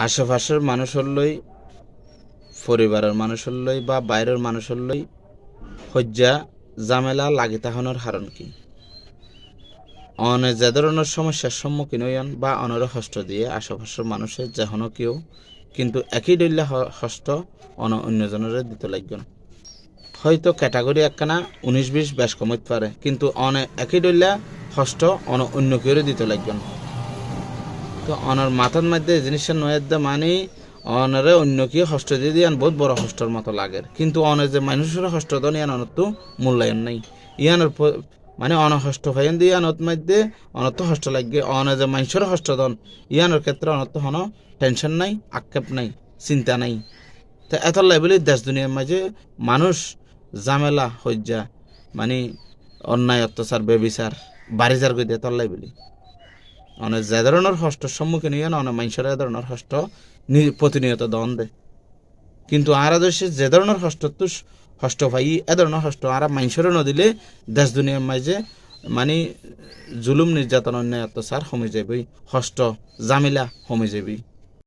আশেপাশের মানুষের লই, পরিবারের মানুষের লই বা বাইরের মানুষের লই হজ্জা জামেলা লাগি তাহনের কারণ কি? অনে যে ধরনের সমস্যার সম্মুখীন হইয়ান বা অনেরও হস্ত দিয়ে আশেপাশের মানুষের যেহনো কেউ কিন্তু একই দৈল্য হস্ত অন্যজনের দিতে লাগবেন। হয়তো ক্যাটাগরি একখানা 19-20 বেশ কমতে পারে, কিন্তু একই দৈল্য হস্ত অন্য কেউ দিতে লাগবেন। তো অনার মাথার মধ্যে জিনিসটা নয়ের দা মানে অনারে অন্য কেউ হস্ত দিয়ে দিয়ান বহুত বড় হস্তর মতো লাগে, কিন্তু অনের যে মানুষের হস্ত দন ইয়ান অনত মূল্যায়ন নাই। ইয়ানোর মানে অনহস্ত ভাইন দিয়ে অনত মধ্যে অনত হস্ত লাগে, অনে যে মানুষের হস্ত দন ইয়ানোর ক্ষেত্রে অনত হন টেনশন নাই, আক্ষেপ নাই, চিন্তা নাই। তো এত লেভেলে দেশ দুনিয়ার মাঝে মানুষ জামেলা হজ্জা মানে অন্যায় অত্যাচার বেবিচার বাড়িজার গই দিয়ে তল্লাই বলি অনেক যে ধরনের হস্তের সম্মুখীন হইয়া অনেক মানুষের এ ধরনের হস্ত প্রতিনিয়ত দন দেয়। কিন্তু আর দেশে যে ধরনের হস্ত পাই এ ধরনের হস্ত আর মানুষের নদিলে দেশ দুনিয়ার মাঝে মানে জুলুম নির্যাতন অন্যায় অত্যাচার কমে যাবি, হস্ত জামিলা কমে যাবি।